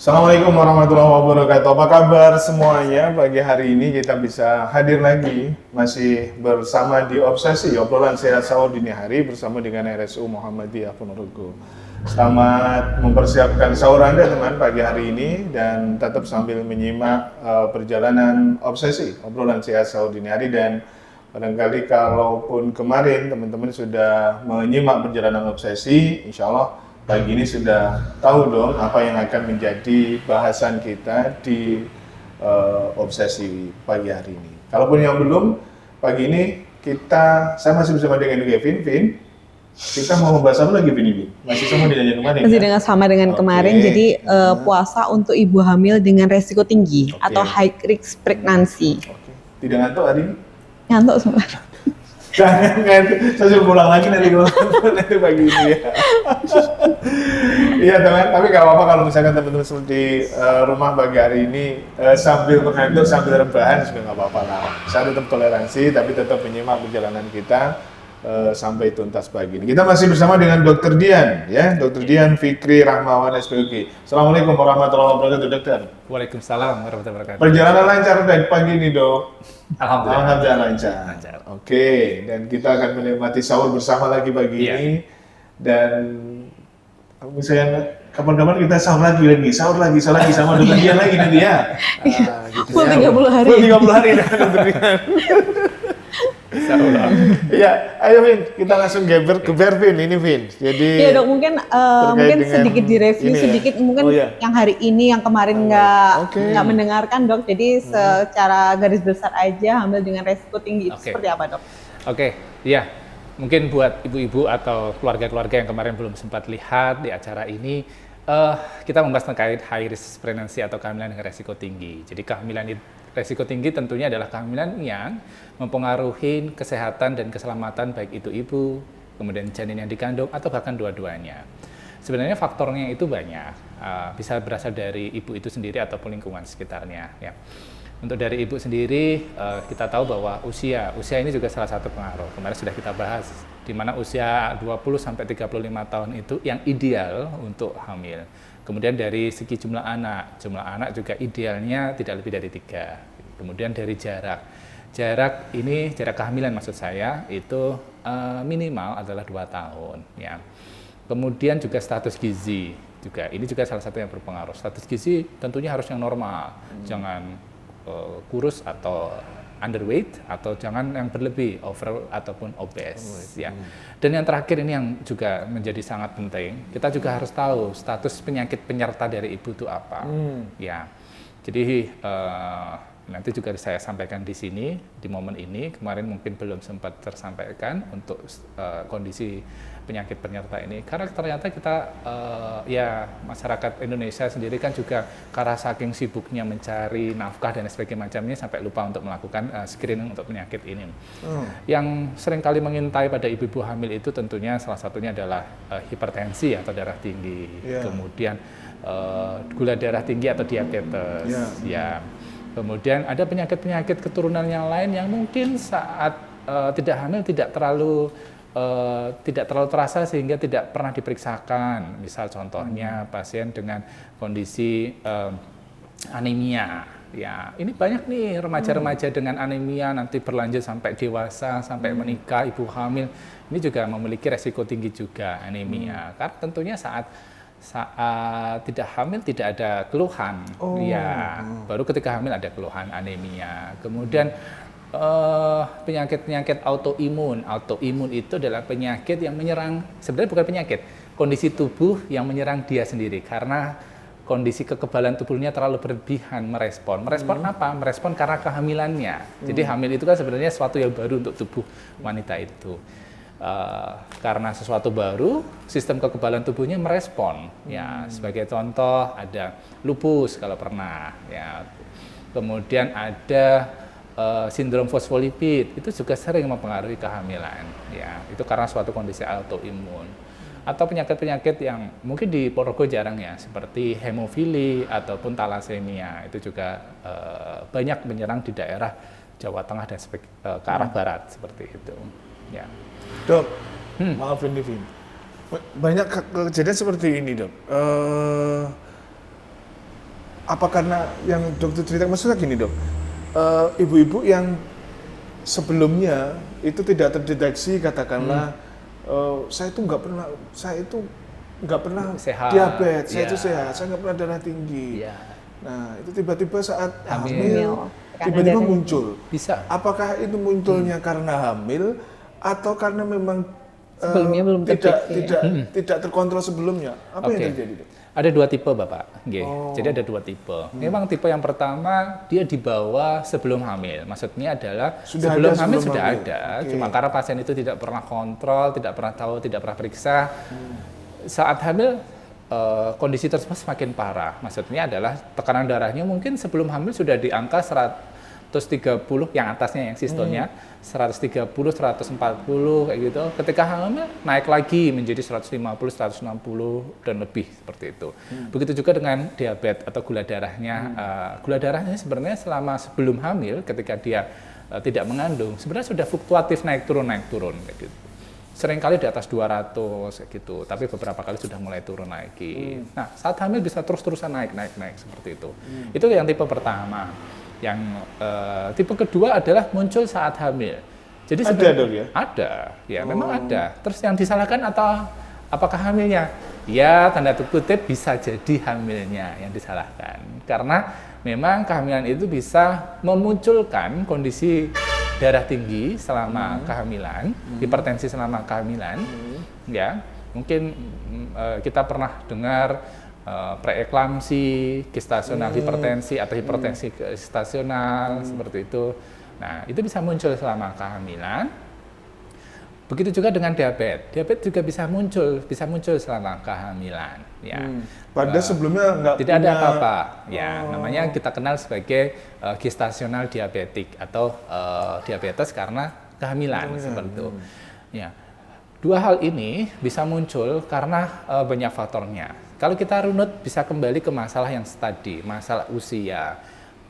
Assalamualaikum warahmatullahi wabarakatuh. Apa kabar semuanya? Pagi hari ini kita bisa hadir lagi masih bersama di Obsesi obrolan sehat sahur dini hari bersama dengan RSU Muhammadiyah Ponorogo. Selamat mempersiapkan sahur Anda teman pagi hari ini dan tetap sambil menyimak perjalanan Obsesi obrolan sehat sahur dini hari. Dan barangkali kalaupun kemarin teman-teman sudah menyimak perjalanan Obsesi, insya Allah pagi ini sudah tahu dong apa yang akan menjadi bahasan kita di Obsesi pagi hari ini. Kalaupun yang belum, pagi ini saya masih bersama dengan Kevin. Vin, kita mau membahas apa lagi, Vin? Masih sama dengan yang kemarin? Masih dengan sama dengan kemarin, jadi puasa untuk ibu hamil dengan resiko tinggi atau high risk pregnancy. Tidak ngantuk hari ini? Ngantuk semua. Jangan, saya suruh pulang lagi nanti pagi ini ya. Iya teman, tapi nggak apa-apa kalau misalkan teman-teman seperti rumah pagi hari ini sambil mengantuk, sambil rebahan juga nggak apa-apa lah. Saya tetap toleransi, tapi tetap menyimak perjalanan kita sampai tuntas pagi ini. Kita masih bersama dengan Dr. Dian, ya, Dr. Dian Fikri Rahmawan SPUG. Assalamualaikum warahmatullahi wabarakatuh, dokter. Waalaikumsalam warahmatullahi wabarakatuh. Perjalanan lancar dari pagi ini, dok. Alhamdulillah lancar. Oke, dan kita akan menikmati sahur bersama lagi pagi ini. Dan kalau misalnya kapan-kapan kita sahur lagi sama Dr. Dian lagi nanti ya. Gitu full 30 hari. Full 30 hari dah Dr. Dian. Ya, ayo Vin, kita langsung geber Vin, ini Vin. Jadi ya dok, mungkin sedikit direview sedikit ya? Mungkin yang hari ini yang kemarin nggak mendengarkan dok. Jadi secara garis besar aja hamil dengan resiko tinggi itu seperti apa dok? Ya mungkin buat ibu-ibu atau keluarga-keluarga yang kemarin belum sempat lihat di acara ini, kita membahas terkait high risk pregnancy atau kehamilan dengan resiko tinggi. Jadi kehamilan resiko tinggi tentunya adalah kehamilan yang mempengaruhi kesehatan dan keselamatan baik itu ibu, kemudian janin yang dikandung, atau bahkan dua-duanya. Sebenarnya faktornya itu banyak, bisa berasal dari ibu itu sendiri ataupun lingkungan sekitarnya. Ya. Untuk dari ibu sendiri, kita tahu bahwa usia ini juga salah satu pengaruh. Kemarin sudah kita bahas, di mana usia 20-35 tahun itu yang ideal untuk hamil. Kemudian dari segi jumlah anak juga idealnya tidak lebih dari 3. Kemudian dari jarak kehamilan maksud saya itu minimal adalah 2 tahun. Ya. Kemudian juga status gizi ini juga salah satu yang berpengaruh. Status gizi tentunya harus yang normal, jangan kurus atau underweight, atau jangan yang berlebih, over ataupun obes, ya. Dan yang terakhir ini yang juga menjadi sangat penting, kita juga harus tahu status penyakit penyerta dari ibu itu apa, ya. Jadi nanti juga saya sampaikan di sini di momen ini. Kemarin mungkin belum sempat tersampaikan untuk kondisi penyakit penyerta ini, karena ternyata kita masyarakat Indonesia sendiri kan juga karena saking sibuknya mencari nafkah dan sebagainya macamnya sampai lupa untuk melakukan screening untuk penyakit ini. Yang sering kali mengintai pada ibu-ibu hamil itu tentunya salah satunya adalah hipertensi atau darah tinggi, kemudian gula darah tinggi atau diabetes, kemudian ada penyakit-penyakit keturunan yang lain yang mungkin saat tidak hamil tidak terlalu terasa sehingga tidak pernah diperiksakan. Misal contohnya pasien dengan kondisi anemia. Ya, ini banyak nih remaja-remaja dengan anemia nanti berlanjut sampai dewasa, sampai menikah, ibu hamil. Ini juga memiliki resiko tinggi juga anemia. Karena tentunya saat tidak hamil tidak ada keluhan. Baru ketika hamil ada keluhan anemia. Kemudian penyakit-penyakit autoimun itu adalah penyakit yang menyerang, sebenarnya bukan penyakit, kondisi tubuh yang menyerang dia sendiri karena kondisi kekebalan tubuhnya terlalu berlebihan merespon apa? Merespon karena kehamilannya. Jadi hamil itu kan sebenarnya sesuatu yang baru untuk tubuh wanita itu. Karena sesuatu baru, sistem kekebalan tubuhnya merespon. Ya, sebagai contoh ada lupus kalau pernah. Ya, kemudian ada sindrom fosfolipid, itu juga sering mempengaruhi kehamilan. Ya, itu karena suatu kondisi autoimun. Atau penyakit-penyakit yang mungkin di Ponorogo jarang ya, seperti hemofili ataupun talasemia, itu juga banyak menyerang di daerah Jawa Tengah dan ke arah barat seperti itu. Ya. Dok, maafin nih Vin, banyak kejadian seperti ini dok. apa karena yang dokter cerita, maksudnya gini dok, ibu-ibu yang sebelumnya itu tidak terdeteksi katakanlah saya itu nggak pernah sehat, diabetes, saya ya. itu sehat, saya nggak pernah darah tinggi. Ya. Nah itu tiba-tiba saat Hamil. hamil tiba-tiba muncul. Bisa. Apakah itu munculnya karena hamil atau karena memang Sebelumnya belum tidak terkontrol sebelumnya? Apa yang terjadi dok? Ada dua tipe Bapak, jadi ada dua tipe. Memang tipe yang pertama dia dibawa sebelum hamil, maksudnya adalah sebelum hamil sudah ada, cuma karena pasien itu tidak pernah kontrol, tidak pernah tahu, tidak pernah periksa. Saat hamil kondisi tersebut semakin parah, maksudnya adalah tekanan darahnya mungkin sebelum hamil sudah di angka 130, yang atasnya yang sistolnya 130, 140 kayak gitu. Ketika hamil naik lagi menjadi 150, 160 dan lebih seperti itu. Begitu juga dengan diabetes atau gula darahnya. Gula darahnya sebenarnya selama sebelum hamil ketika dia tidak mengandung sebenarnya sudah fluktuatif naik turun kayak gitu. Seringkali di atas 200 kayak gitu, tapi beberapa kali sudah mulai turun lagi. Nah, saat hamil bisa terus-terusan naik seperti itu. Itu yang tipe pertama. Yang tipe kedua adalah muncul saat hamil. Jadi ada dok ya? Ada, ya memang ada. Terus yang disalahkan atau apakah hamilnya? Ya tanda kutip bisa jadi hamilnya yang disalahkan. Karena memang kehamilan itu bisa memunculkan kondisi darah tinggi selama kehamilan, hipertensi selama kehamilan. Ya, mungkin kita pernah dengar preeklamsi, gestasional hipertensi atau hipertensi gestasional seperti itu. Nah, itu bisa muncul selama kehamilan. Begitu juga dengan diabetes. Diabetes juga bisa muncul selama kehamilan. Ya. Padahal sebelumnya tidak ada apa-apa. Ya, namanya kita kenal sebagai gestasional diabetik atau diabetes karena kehamilan seperti itu. Ya. Dua hal ini bisa muncul karena banyak faktornya. Kalau kita runut bisa kembali ke masalah yang tadi, masalah usia.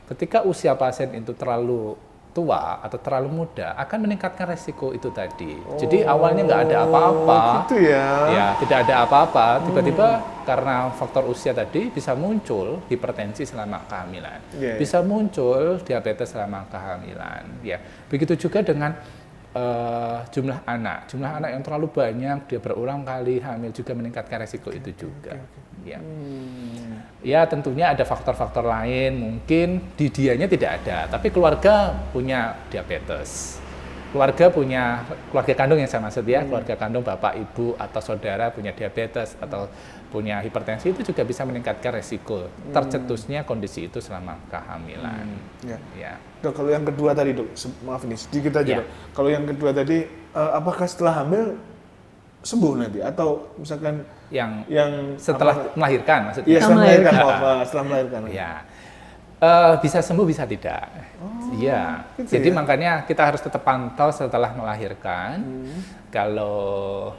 Ketika usia pasien itu terlalu tua atau terlalu muda akan meningkatkan resiko itu tadi. Jadi awalnya nggak ada apa-apa. Gitu ya. Ya, tidak ada apa-apa. Tiba-tiba karena faktor usia tadi bisa muncul hipertensi selama kehamilan. Bisa muncul diabetes selama kehamilan. Ya, begitu juga dengan jumlah anak yang terlalu banyak, dia berulang kali hamil juga meningkatkan resiko itu juga. Ya. Ya tentunya ada faktor-faktor lain, mungkin di dianya tidak ada, tapi keluarga punya diabetes. Keluarga kandung yang saya maksud ya, keluarga kandung bapak, ibu atau saudara punya diabetes atau punya hipertensi itu juga bisa meningkatkan resiko tercetusnya kondisi itu selama kehamilan. Ya. Dok, kalau yang kedua tadi dok, maaf nih sedikit aja dok. Kalau yang kedua tadi, apakah setelah hamil sembuh nanti atau misalkan yang setelah melahirkan maksudnya? Iya, setelah melahirkan. Ya. Bisa sembuh bisa tidak. Iya. Gitu jadi ya? makanya kita harus tetap pantau setelah melahirkan. Kalau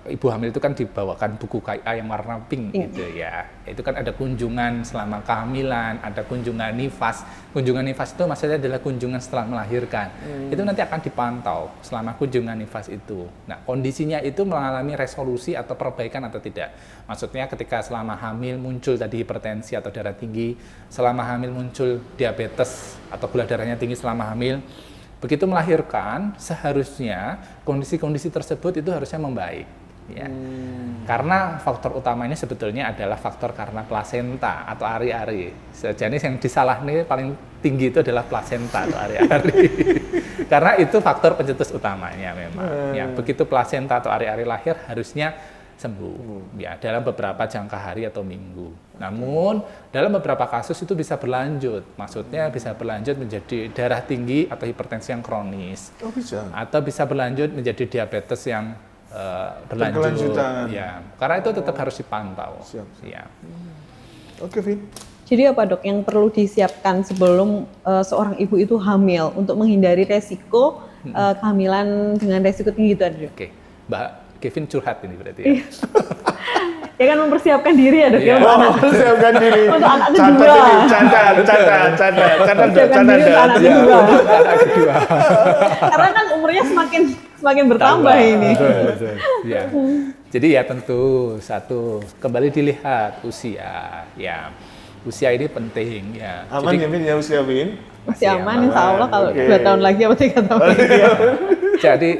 ibu hamil itu kan dibawakan buku KIA yang warna pink gitu ya. Itu kan ada kunjungan selama kehamilan, ada kunjungan nifas. Kunjungan nifas itu maksudnya adalah kunjungan setelah melahirkan. Itu nanti akan dipantau selama kunjungan nifas itu. Nah, kondisinya itu mengalami resolusi atau perbaikan atau tidak. Maksudnya ketika selama hamil muncul tadi hipertensi atau darah tinggi, selama hamil muncul diabetes atau gula darahnya tinggi selama hamil, begitu melahirkan, seharusnya kondisi-kondisi tersebut itu harusnya membaik. Ya. Karena faktor utamanya sebetulnya adalah faktor karena plasenta atau ari-ari. Sejenis yang disalahkan paling tinggi itu adalah plasenta atau ari-ari. Karena itu faktor pencetus utamanya memang. Ya, begitu plasenta atau ari-ari lahir harusnya sembuh ya dalam beberapa jangka hari atau minggu. Namun dalam beberapa kasus itu bisa berlanjut. Maksudnya bisa berlanjut menjadi darah tinggi atau hipertensi yang kronis. Bisa. Atau bisa berlanjut menjadi diabetes yang berlanjut. Ya, karena itu tetap harus dipantau. Siap. Ya. Oke, Vin. Jadi apa dok yang perlu disiapkan sebelum seorang ibu itu hamil untuk menghindari resiko kehamilan dengan resiko tinggi itu ada dok? Oke, Mbak Kevin curhat ini berarti ya. Ya kan mempersiapkan diri ya dok ya. Mempersiapkan diri. Untuk anak kedua. Catat. Anak kedua. Karena kan umurnya semakin bertambah ini. Betul. Ya. Jadi ya tentu satu kembali dilihat usia ya. usia ini penting ya. Aman ya Bin ya usia Bin? Masih aman insya Allah kalau 2 tahun lagi atau 3 tahun lagi. Jadi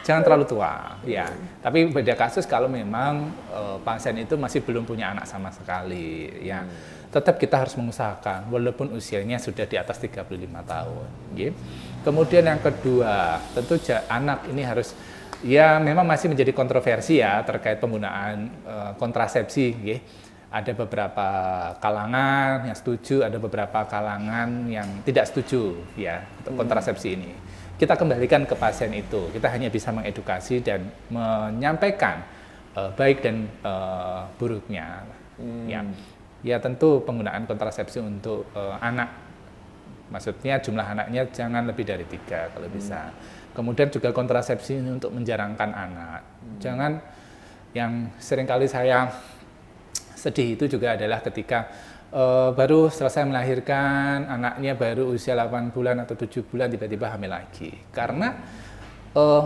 jangan terlalu tua ya. Tapi beda kasus kalau memang pasien itu masih belum punya anak sama sekali ya. Tetap kita harus mengusahakan walaupun usianya sudah di atas 35 tahun. Ya. Kemudian yang kedua, tentu anak ini harus ya memang masih menjadi kontroversi ya terkait penggunaan kontrasepsi. Ya. Ada beberapa kalangan yang setuju, ada beberapa kalangan yang tidak setuju ya untuk kontrasepsi ini. Kita kembalikan ke pasien itu. Kita hanya bisa mengedukasi dan menyampaikan baik dan buruknya. Ya tentu penggunaan kontrasepsi untuk anak, maksudnya jumlah anaknya jangan lebih dari 3 kalau bisa. Kemudian juga kontrasepsi ini untuk menjarangkan anak. Jangan, yang seringkali saya sedih itu juga adalah ketika baru selesai melahirkan, anaknya baru usia 8 bulan atau 7 bulan tiba-tiba hamil lagi. Karena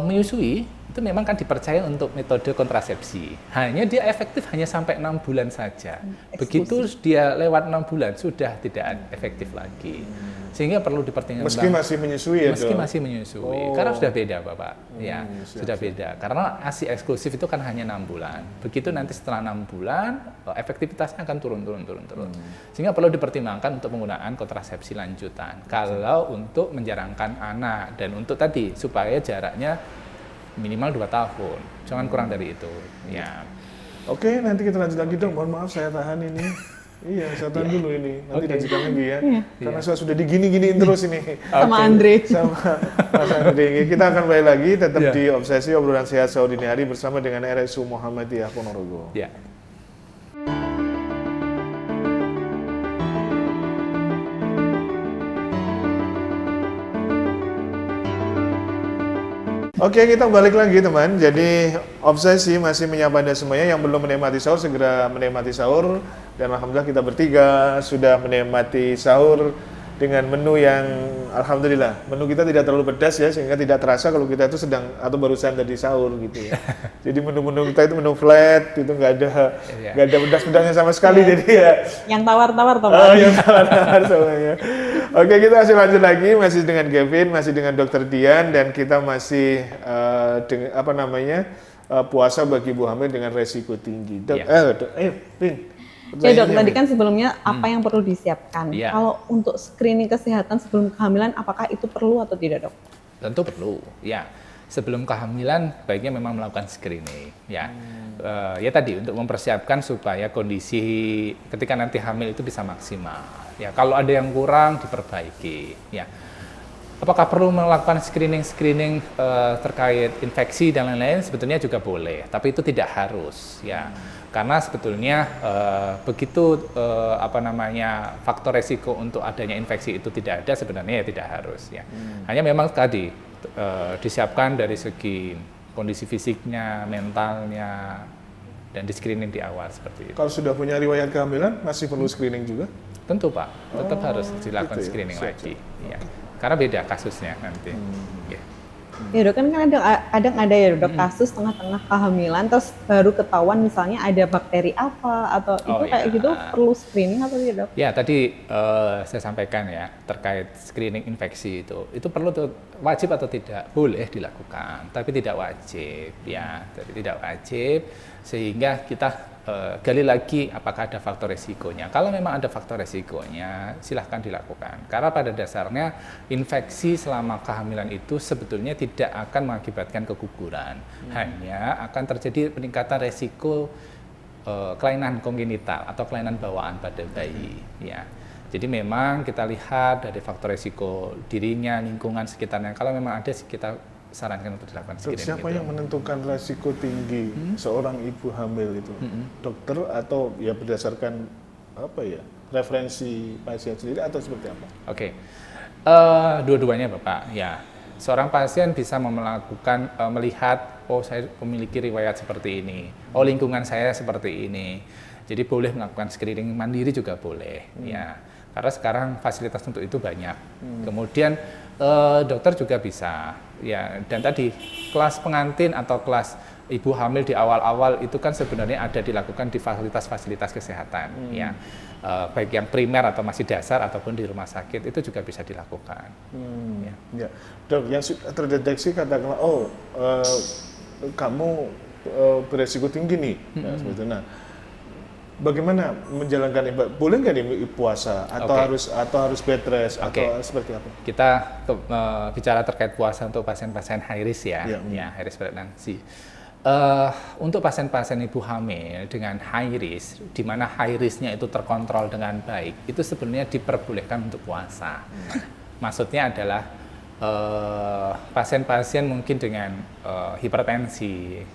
menyusui itu memang kan dipercaya untuk metode kontrasepsi. Hanya dia efektif hanya sampai 6 bulan saja. Begitu dia lewat 6 bulan sudah tidak efektif lagi. Sehingga perlu dipertimbangkan. Meski masih menyusui ya, Meski masih menyusui. Karena sudah beda Bapak. Ya, sudah beda. Karena ASI eksklusif itu kan hanya 6 bulan. Begitu nanti setelah 6 bulan efektivitasnya akan turun. Sehingga perlu dipertimbangkan untuk penggunaan kontrasepsi lanjutan. Kalau untuk menjarangkan anak dan untuk tadi supaya jaraknya minimal 2 tahun, jangan kurang dari itu. Ya. Oke, nanti kita lanjut lagi dong. Mohon maaf saya tahan ini. Iya, saya tahan dulu ini. Nanti lanjutkan lagi ya. Karena saya sudah digini-giniin terus ini. Sama Andre. Sama Mas Andre. Kita akan balik lagi tetap di Obsesi Obrolan Sehat Sahur Dini Hari bersama dengan RSU Muhammadiyah Ponorogo. Ya. Oke, kita balik lagi teman. Jadi Obsesi masih menyapa Anda semuanya yang belum menikmati sahur, segera menikmati sahur. Dan alhamdulillah kita bertiga sudah menikmati sahur dengan menu yang alhamdulillah menu kita tidak terlalu pedas ya, sehingga tidak terasa kalau kita itu sedang atau barusan tadi sahur gitu ya. Jadi menu-menu kita itu menu flat, itu nggak ada pedas-pedasnya sama sekali. Jadi ya yang tawar-tawar yang tawar-tawar semuanya. Oke, kita masih lanjut lagi, masih dengan Kevin, masih dengan Dr. Dian, dan kita masih puasa bagi ibu hamil dengan resiko tinggi. Ya dok, tadi kan sebelumnya apa yang perlu disiapkan? Kalau untuk screening kesehatan sebelum kehamilan, apakah itu perlu atau tidak dok? Tentu perlu, ya. Sebelum kehamilan baiknya memang melakukan screening, ya. Ya tadi untuk mempersiapkan supaya kondisi ketika nanti hamil itu bisa maksimal. Ya, kalau ada yang kurang diperbaiki, ya. Apakah perlu melakukan screening terkait infeksi dan lain-lain? Sebetulnya juga boleh, tapi itu tidak harus, ya. Karena sebetulnya begitu faktor resiko untuk adanya infeksi itu tidak ada, sebenarnya ya tidak harus, ya. Hanya memang tadi disiapkan dari segi kondisi fisiknya, mentalnya, dan di screening di awal seperti itu. Kalau sudah punya riwayat kehamilan masih perlu screening juga? Tentu Pak, tetap harus dilakukan screening lagi, ya. Karena beda kasusnya nanti. Ya dok, kan kadang ada ya dok kasus tengah-tengah kehamilan terus baru ketahuan misalnya ada bakteri apa atau itu kayak gitu perlu screening atau tidak dok? Ya tadi saya sampaikan ya terkait screening infeksi itu perlu wajib atau tidak? Boleh dilakukan, tapi tidak wajib ya, tidak wajib sehingga kita gali lagi apakah ada faktor resikonya. Kalau memang ada faktor resikonya, silahkan dilakukan. Karena pada dasarnya infeksi selama kehamilan itu sebetulnya tidak akan mengakibatkan keguguran. Hanya akan terjadi peningkatan resiko kelainan kongenital atau kelainan bawaan pada bayi. Ya. Jadi memang kita lihat dari faktor resiko dirinya, lingkungan sekitarnya. Kalau memang ada, kita sarankan untuk dilakukan screening. Siapa yang menentukan resiko tinggi seorang ibu hamil itu? Dokter atau ya berdasarkan referensi pasien sendiri atau seperti apa? Oke, dua-duanya Bapak. Ya, seorang pasien bisa melakukan melihat, oh saya memiliki riwayat seperti ini, oh lingkungan saya seperti ini. Jadi boleh melakukan screening mandiri juga boleh. Ya, karena sekarang fasilitas untuk itu banyak. Kemudian dokter juga bisa. Ya, dan tadi kelas pengantin atau kelas ibu hamil di awal-awal itu kan sebenarnya ada dilakukan di fasilitas-fasilitas kesehatan, ya, baik yang primer atau masih dasar ataupun di rumah sakit itu juga bisa dilakukan. Ya. Dok, yang sudah terdeteksi katakanlah, kamu beresiko tinggi nih, sebetulnya. Bagaimana menjalankan ibadah? Boleh nggak nih puasa atau harus bed rest atau seperti apa? Kita bicara terkait puasa untuk pasien-pasien high risk ya, high risk pregnancy. Untuk pasien-pasien ibu hamil dengan high risk, di mana high risk-nya itu terkontrol dengan baik, itu sebenarnya diperbolehkan untuk puasa. Maksudnya adalah pasien-pasien mungkin dengan hipertensi,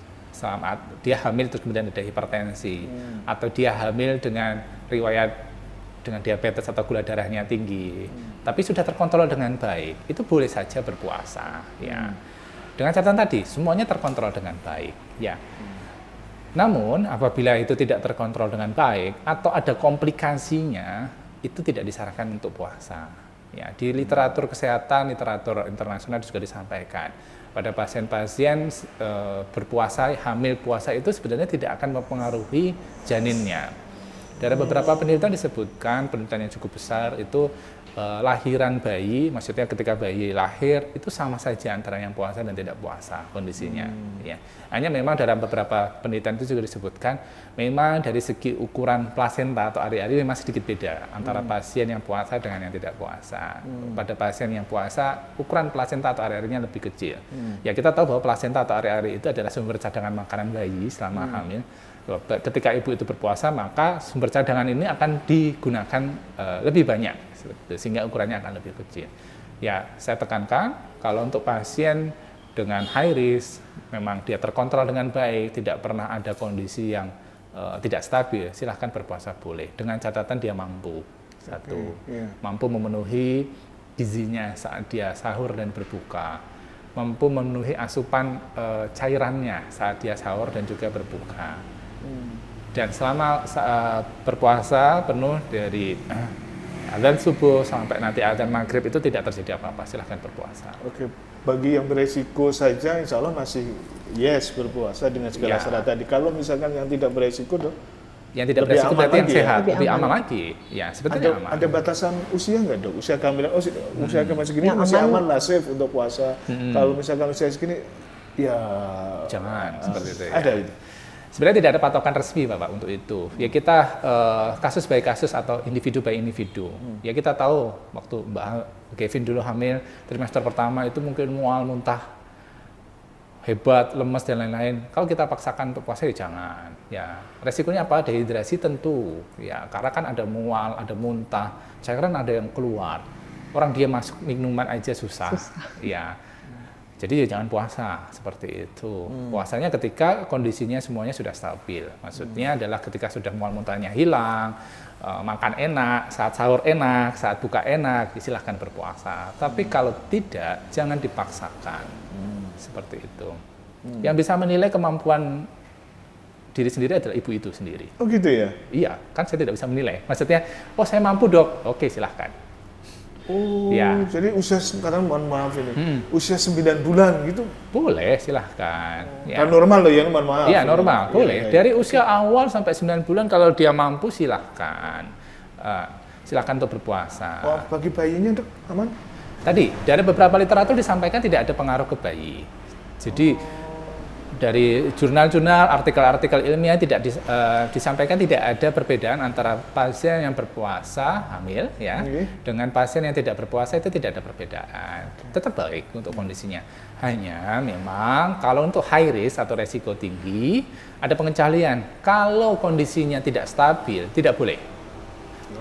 dia hamil terus kemudian ada hipertensi, atau dia hamil dengan riwayat dengan diabetes atau gula darahnya tinggi, tapi sudah terkontrol dengan baik, itu boleh saja berpuasa, ya. Dengan catatan tadi, semuanya terkontrol dengan baik, ya. Namun apabila itu tidak terkontrol dengan baik atau ada komplikasinya, itu tidak disarankan untuk puasa. Ya, di literatur kesehatan, literatur internasional juga disampaikan pada pasien-pasien berpuasa, hamil puasa itu sebenarnya tidak akan mempengaruhi janinnya. Dari beberapa penelitian disebutkan, penelitian yang cukup besar itu lahiran bayi, maksudnya ketika bayi lahir itu sama saja antara yang puasa dan tidak puasa kondisinya. Ya. Hanya memang dalam beberapa penelitian itu juga disebutkan, memang dari segi ukuran plasenta atau ari-ari memang sedikit beda antara pasien yang puasa dengan yang tidak puasa. Pada pasien yang puasa, ukuran plasenta atau ari-arinya lebih kecil. Ya, kita tahu bahwa plasenta atau ari-ari itu adalah sumber cadangan makanan bayi selama hamil. Ketika ibu itu berpuasa, maka sumber cadangan ini akan digunakan lebih banyak, sehingga ukurannya akan lebih kecil. Ya, saya tekankan, kalau untuk pasien dengan high risk, memang dia terkontrol dengan baik, tidak pernah ada kondisi yang tidak stabil, silahkan berpuasa boleh, dengan catatan dia mampu. Mampu memenuhi gizinya saat dia sahur dan berbuka, mampu memenuhi asupan cairannya saat dia sahur dan juga berbuka. Dan selama berpuasa penuh dari azan subuh sampai nanti azan maghrib itu tidak terjadi apa-apa, silahkan berpuasa. Oke, bagi yang beresiko saja insya Allah masih berpuasa dengan segala syarat tadi. Kalau misalkan yang tidak beresiko, Dok? Yang tidak beresiko berarti yang sehat, lebih aman lagi. Ya, sebetulnya aman. Ada batasan usia nggak, Dok? Usia kehamilan, usia kehamilan segini masih aman lah, safe untuk puasa. Kalau misalkan usia segini, ya jangan seperti itu. Ya. Ada itu. Sebenarnya tidak ada patokan resmi, Bapak, untuk itu. Ya kita kasus by kasus atau individu by individu. Ya kita tahu waktu Mbak Kevin dulu hamil trimester pertama itu mungkin mual, muntah, hebat, lemes dan lain-lain. Kalau kita paksakan untuk puasa ya jangan. Ya resikonya apa? Dehidrasi tentu. Ya karena kan ada mual, ada muntah, cairan ada yang keluar. Orang dia masuk minuman aja susah. Ya. Jadi ya jangan puasa seperti itu. Puasanya ketika kondisinya semuanya sudah stabil. Maksudnya adalah ketika sudah mual muntahnya hilang, makan enak, saat sahur enak, saat buka enak, silahkan berpuasa. Tapi kalau tidak, jangan dipaksakan. Seperti itu. Yang bisa menilai kemampuan diri sendiri adalah ibu itu sendiri. Oh gitu ya? Iya, kan saya tidak bisa menilai. Maksudnya, saya mampu, Dok. Oke, silahkan. Oh, ya. Jadi usia sekarang mohon maaf ini, usia 9 bulan gitu? Boleh, silahkan. Kan normal loh ya, mohon maaf. Iya, normal, boleh. Dari usia awal sampai 9 bulan kalau dia mampu silahkan. Silahkan untuk berpuasa. Wah, bagi bayinya, Dok, aman? Tadi, dari beberapa literatur disampaikan tidak ada pengaruh ke bayi. Jadi, dari jurnal-jurnal, artikel-artikel ilmiah tidak disampaikan tidak ada perbedaan antara pasien yang berpuasa hamil ya dengan pasien yang tidak berpuasa, itu tidak ada perbedaan. Tetap baik untuk kondisinya. Hanya memang kalau untuk high risk atau resiko tinggi ada pengecualian. Kalau kondisinya tidak stabil tidak boleh.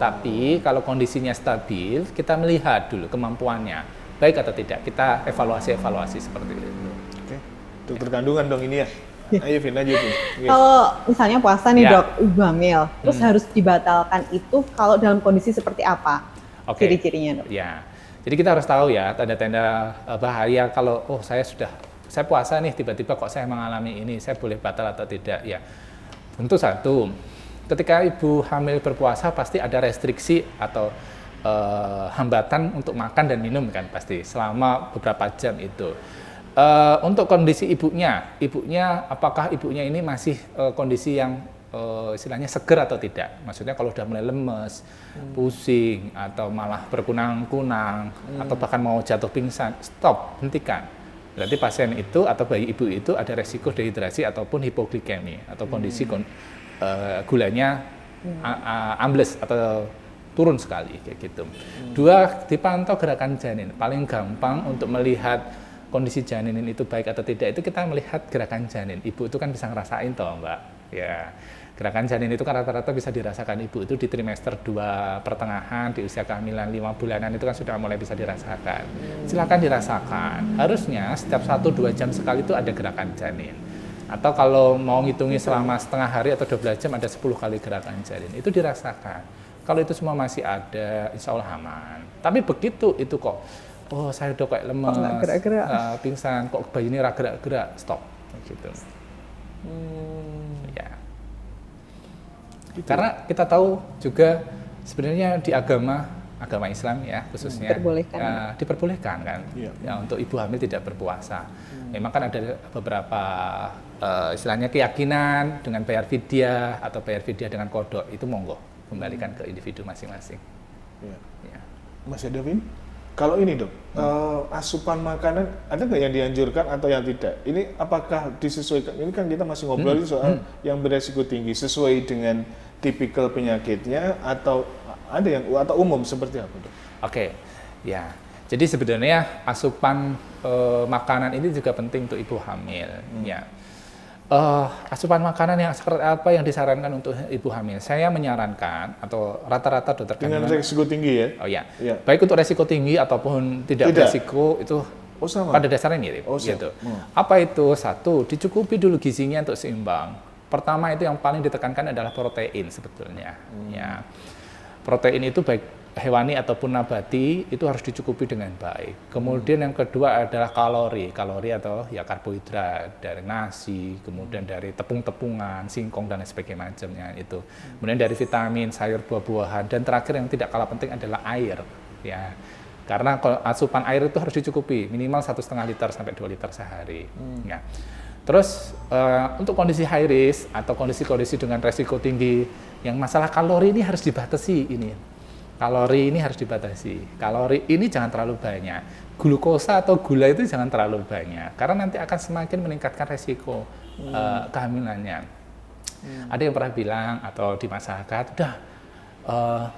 Tapi kalau kondisinya stabil kita melihat dulu kemampuannya baik atau tidak. Kita evaluasi seperti itu. Dokter kandungan dong ini ya. Ayo Vin, aja Vin. Kalau misalnya puasa nih Dok, ibu hamil, terus harus dibatalkan itu kalau dalam kondisi seperti apa? Ciri-cirinya Dok? Ya, jadi kita harus tahu ya tanda-tanda bahaya kalau saya puasa nih tiba-tiba kok saya mengalami ini, saya boleh batal atau tidak ya. Tentu satu, ketika ibu hamil berpuasa pasti ada restriksi atau hambatan untuk makan dan minum kan pasti selama beberapa jam itu. Untuk kondisi ibunya apakah ibunya ini masih kondisi yang istilahnya seger atau tidak? Maksudnya kalau udah mulai lemes, pusing, atau malah berkunang-kunang, atau bahkan mau jatuh pingsan, stop, hentikan. Berarti pasien itu atau bayi ibu itu ada resiko dehidrasi ataupun hipoglikemi atau kondisi gulanya ambles atau turun sekali kayak gitu. 2, dipantau gerakan janin. Paling gampang untuk melihat kondisi janin itu baik atau tidak itu kita melihat gerakan janin. Ibu itu kan bisa ngerasain toh, Mbak. Ya. Gerakan janin itu kan rata-rata bisa dirasakan ibu itu di trimester 2 pertengahan, di usia kehamilan 5 bulanan itu kan sudah mulai bisa dirasakan. Silakan dirasakan. Harusnya setiap 1-2 jam sekali itu ada gerakan janin. Atau kalau mau ngitungi selama setengah hari atau 12 jam ada 10 kali gerakan janin. Itu dirasakan. Kalau itu semua masih ada, insya Allah aman. Tapi begitu itu kok, oh saya udah kayak lemes, pingsan, kok bayi ini gerak-gerak, stop. Gitu. Ya. Gitu. Karena kita tahu juga sebenarnya di agama Islam ya khususnya diperbolehkan kan ya, untuk ibu hamil tidak berpuasa. Memang kan ada beberapa istilahnya keyakinan dengan bayar fidyah atau bayar fidyah dengan kodok itu monggo kembalikan ke individu masing-masing. Ya. Mas Devin, kalau ini dok, asupan makanan ada nggak yang dianjurkan atau yang tidak? Ini apakah disesuaikan? Ini kan kita masih ngobrolin soal yang beresiko tinggi sesuai dengan tipikal penyakitnya atau ada yang atau umum seperti apa dok? Oke, ya. Jadi sebenarnya asupan makanan ini juga penting untuk ibu hamil. Ya. Asupan makanan yang seperti apa yang disarankan untuk ibu hamil? Saya menyarankan atau rata-rata dokter kandungan dengan resiko tinggi ya? Oh ya. Baik untuk resiko tinggi ataupun tidak beresiko itu pada dasarnya mirip. Gitu. Apa itu? 1, dicukupi dulu gizinya untuk seimbang. Pertama itu yang paling ditekankan adalah protein sebetulnya. Ya. Protein itu baik hewani ataupun nabati itu harus dicukupi dengan baik. Kemudian yang kedua adalah kalori atau ya karbohidrat dari nasi, kemudian dari tepung-tepungan, singkong dan sebagainya macamnya itu. Kemudian dari vitamin, sayur, buah-buahan, dan terakhir yang tidak kalah penting adalah air. Ya, karena asupan air itu harus dicukupi minimal 1,5 liter sampai 2 liter sehari. Ya. Terus untuk kondisi high risk atau kondisi-kondisi dengan resiko tinggi, yang masalah kalori ini harus dibatasi ini. Kalori ini harus dibatasi. Kalori ini jangan terlalu banyak. Glukosa atau gula itu jangan terlalu banyak. Karena nanti akan semakin meningkatkan resiko kehamilannya. Ada yang pernah bilang atau di masyarakat, udah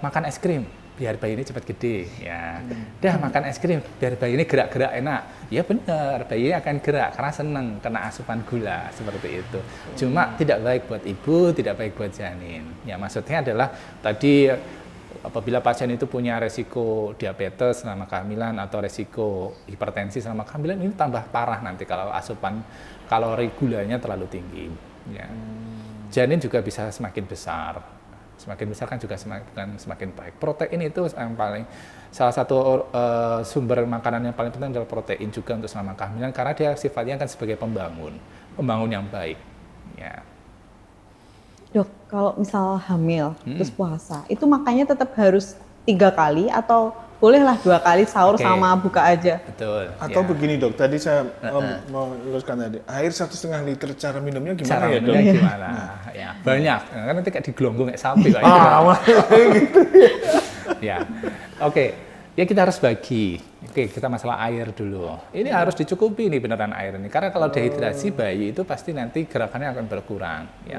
makan es krim biar bayi ini cepat gede. Ya, udah makan es krim biar bayi ini gerak-gerak enak. Ya benar, bayi ini akan gerak karena senang kena asupan gula seperti itu. Cuma tidak baik buat ibu, tidak baik buat janin. Ya maksudnya adalah tadi apabila pasien itu punya resiko diabetes selama kehamilan atau resiko hipertensi selama kehamilan, ini tambah parah nanti kalau asupan kalori gulanya terlalu tinggi. Ya. Janin juga bisa semakin besar kan juga semakin baik. Protein itu yang paling salah satu sumber makanan yang paling penting adalah protein juga untuk selama kehamilan karena dia sifatnya kan sebagai pembangun yang baik. Ya. Dok, kalau misal hamil terus puasa, itu makannya tetap harus 3 kali atau bolehlah 2 kali sahur sama buka aja? Betul. Atau begini dok, tadi saya mau luruskan tadi, air 1,5 liter cara minumnya gimana cara ya dok? Gimana? Ya, banyak, kan nanti kayak digelonggong kayak sapi. Gitu. Ya, oke. Ya kita harus bagi. Oke, kita masalah air dulu. Ini harus dicukupi nih beneran air ini, karena kalau dehidrasi bayi itu pasti nanti gerakannya akan berkurang. Ya.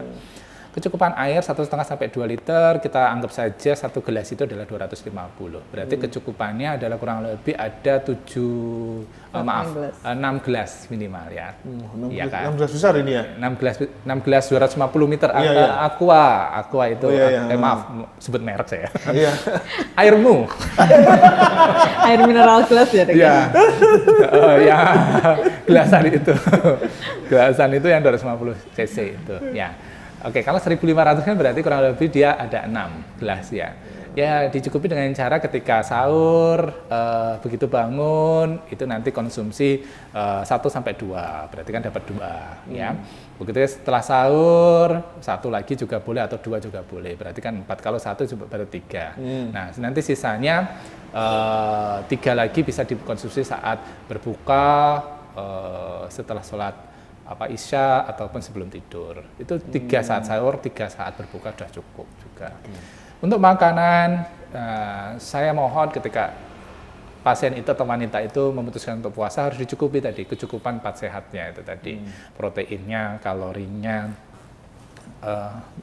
Kecukupan air 1,5 sampai 2 liter, kita anggap saja 1 gelas itu adalah 250. Berarti kecukupannya adalah kurang lebih ada 6 gelas minimal ya. 6 gelas besar ini ya? 6 gelas 250 liter. Aqua itu, maaf sebut merek saya. Airmu. Air mineral gelas ya? Iya. Ya, gelasan itu yang 250 cc itu ya. Oke, kalau 1.500 kan berarti kurang lebih dia ada 6 gelas ya. Ya dicukupi dengan cara ketika sahur, begitu bangun, itu nanti konsumsi 1 sampai 2, berarti kan dapat 2 ya. Begitu setelah sahur, 1 lagi juga boleh atau 2 juga boleh, berarti kan 4, kalau 1 baru 3. Nah nanti sisanya 3 lagi bisa dikonsumsi saat berbuka, setelah sholat Isya ataupun sebelum tidur. Itu 3 saat sahur, 3 saat berbuka sudah cukup juga. Untuk makanan, saya mohon ketika pasien itu atau wanita itu memutuskan untuk puasa harus dicukupi tadi, kecukupan 4 sehatnya itu tadi, proteinnya, kalorinya,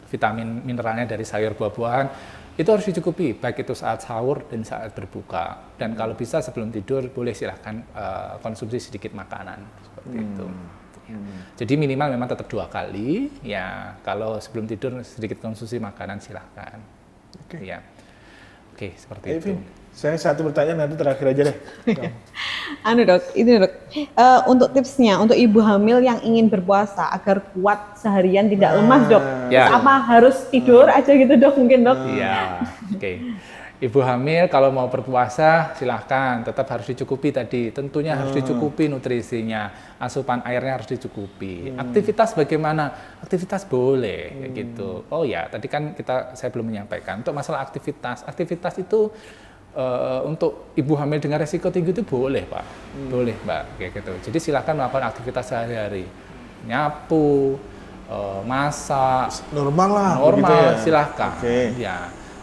vitamin mineralnya dari sayur buah-buahan, itu harus dicukupi, baik itu saat sahur dan saat berbuka. Dan kalau bisa sebelum tidur boleh silahkan konsumsi sedikit makanan seperti itu. Jadi minimal memang tetap 2 kali, ya kalau sebelum tidur sedikit konsumsi makanan silahkan. Ya. Oke, seperti itu. Saya satu pertanyaan nanti terakhir aja deh. Dok, ini dok. Untuk tipsnya untuk ibu hamil yang ingin berpuasa agar kuat seharian tidak lemas dok. Ya. Apa harus tidur aja gitu dok mungkin dok? Iya. Oke. Ibu hamil kalau mau berpuasa silahkan, tetap harus dicukupi tadi. Tentunya harus dicukupi nutrisinya, asupan airnya harus dicukupi. Aktivitas bagaimana? Aktivitas boleh, kayak gitu. Oh ya, tadi kan saya belum menyampaikan. Untuk masalah aktivitas itu untuk ibu hamil dengan resiko tinggi itu boleh Pak, boleh Mbak, kayak gitu. Jadi silahkan melakukan aktivitas sehari-hari, nyapu, masak, normal gitu ya? Silahkan.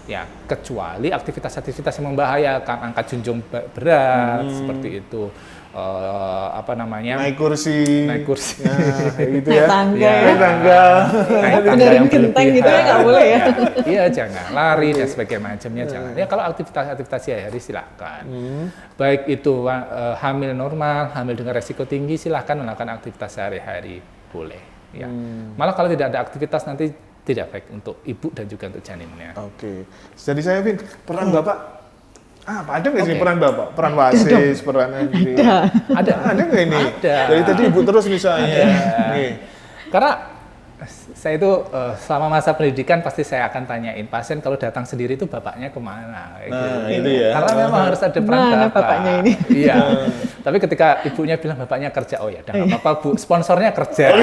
Ya, kecuali aktivitas-aktivitas yang membahayakan, angkat junjung berat seperti itu, naik kursi, nah, gitu ya, naik tangga, benerin genteng gitu ya nggak boleh ya? Iya, jangan lari dan sebagainya macamnya, jangan. Ya kalau aktivitas sehari-hari silahkan. Baik itu hamil normal, hamil dengan resiko tinggi, silahkan melakukan aktivitas sehari-hari, boleh. Ya. Malah kalau tidak ada aktivitas nanti tidak baik untuk ibu dan juga untuk janinnya. Oke. Jadi saya Vin, peran Bapak ada nggak sih peran Bapak? Peran wasis, peran Andri? Ada nggak ini? Ada. Dari tadi ibu terus misalnya. Karena saya itu selama masa pendidikan pasti saya akan tanyain pasien kalau datang sendiri itu bapaknya kemana. Itu ya. Karena memang harus ada peran Mana bapak. bapaknya ini? Iya. Tapi ketika ibunya bilang bapaknya kerja, oh ya udah nggak apa-apa Bu, sponsornya kerja.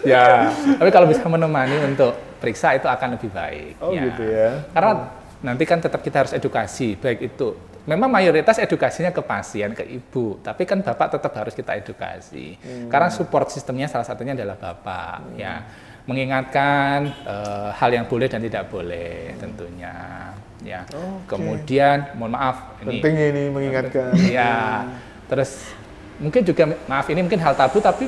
Ya, tapi kalau bisa menemani untuk periksa itu akan lebih baik. Oh gitu ya. Karena nanti kan tetap kita harus edukasi, baik itu. Memang mayoritas edukasinya ke pasien, ke ibu, tapi kan bapak tetap harus kita edukasi. Karena support sistemnya salah satunya adalah bapak, ya. Mengingatkan hal yang boleh dan tidak boleh tentunya, ya. Kemudian, mohon maaf, penting ini mengingatkan. Ya, terus mungkin juga maaf ini mungkin hal tabu tapi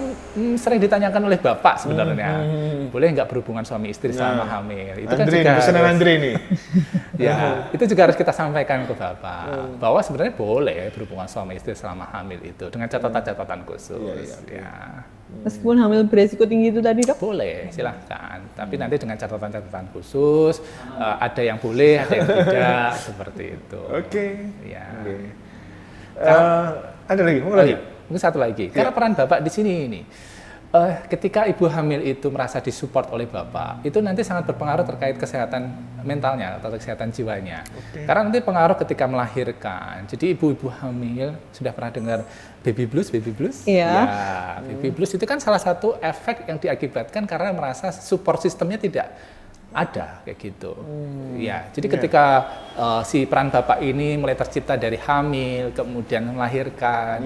sering ditanyakan oleh bapak sebenarnya. Boleh nggak berhubungan suami istri selama hamil? Itu Andri, kan juga pesanan Andri ini. Ya, itu juga harus kita sampaikan ke bapak bahwa sebenarnya boleh berhubungan suami istri selama hamil itu dengan catatan-catatan khusus. Ya. Meskipun hamil beresiko tinggi itu tadi dok? Boleh, silahkan. Tapi nanti dengan catatan-catatan khusus, ada yang boleh, ada yang tidak, seperti itu. Oke. Ya. Ada lagi? Mau lagi? Mungkin satu lagi. Karena peran bapak di sini ini, ketika ibu hamil itu merasa disupport oleh bapak, itu nanti sangat berpengaruh terkait kesehatan mentalnya atau kesehatan jiwanya. Karena nanti pengaruh ketika melahirkan. Jadi ibu-ibu hamil sudah pernah dengar baby blues? Iya. Ya, baby blues itu kan salah satu efek yang diakibatkan karena merasa support sistemnya tidak ada kayak gitu. Ya, jadi ketika si peran bapak ini mulai tercipta dari hamil, kemudian melahirkan,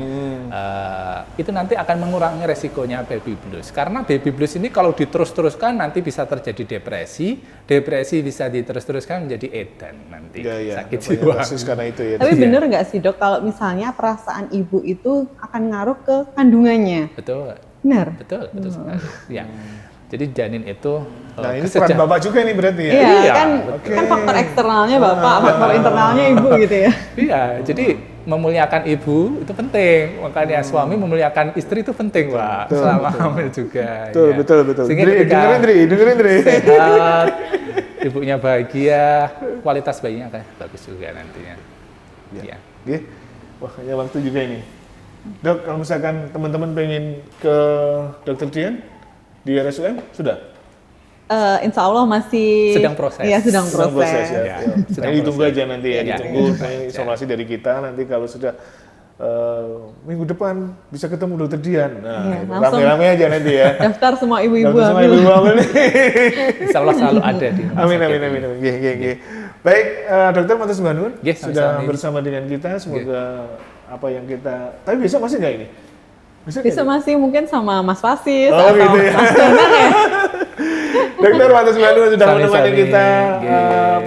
itu nanti akan mengurangi resikonya baby blues. Karena baby blues ini kalau diterus-teruskan nanti bisa terjadi depresi bisa diterus-teruskan menjadi edan nanti, sakit jiwa. Karena itu ya. Tapi benar nggak sih dok kalau misalnya perasaan ibu itu akan ngaruh ke kandungannya? Betul. Benar. Betul sekali. Ya. Jadi janin itu nah ini peran bapak juga nih berarti ya? Iya, kan faktor eksternalnya bapak, faktor internalnya ibu gitu ya? Iya, jadi memuliakan ibu itu penting, makanya suami memuliakan istri itu penting Pak, selama hamil juga. Betul. Sehingga ketika dengerin Dri. Sehat, ibunya bahagia, kualitas bayinya akan bagus juga nantinya. Ya. Wah, kayaknya waktu juga ini. Dok, kalau misalkan teman-teman pengen ke Dr. Dian di RSUM sudah? Insya Allah masih sedang proses. Iya, sedang proses. Ya. Sedang ditunggu aja nanti ya, ditunggu informasi dari kita nanti kalau sudah minggu depan bisa ketemu Dr. Dian. Nah, rame-rame aja nanti ya. Daftar semua ibu-ibu hamil. Insya Allah selalu ada di Amin. Baik, dokter matur nuwun sudah bersama dengan kita. Semoga apa yang kita. Tapi besok masih nggak ini? Besok masih mungkin sama Mas Fasis atau gitu ya. Mas Danang ya. Dokter Matus Bandung sudah menemani kita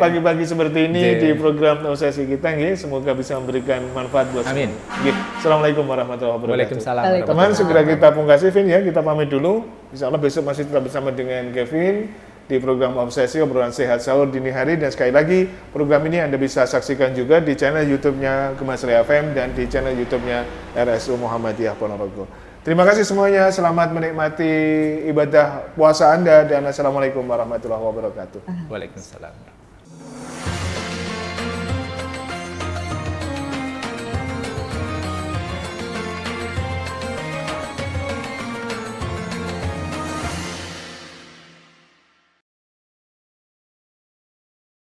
pagi-pagi seperti ini di program obsesi kita. Semoga bisa memberikan manfaat buat semua. Amin. Assalamualaikum warahmatullahi wabarakatuh. Waalaikumsalam. Teman, segera kita pungkasi Vin ya. Kita pamit dulu. Insya Allah besok masih tetap bersama dengan Kevin di program Obsesi Obrolan Sehat Sahur Dini Hari. Dan sekali lagi, program ini Anda bisa saksikan juga di channel YouTube-nya Gemasri FM dan di channel YouTube-nya RSU Muhammadiyah Ponorogo. Terima kasih semuanya, selamat menikmati ibadah puasa Anda dan Assalamualaikum warahmatullahi wabarakatuh. Waalaikumsalam.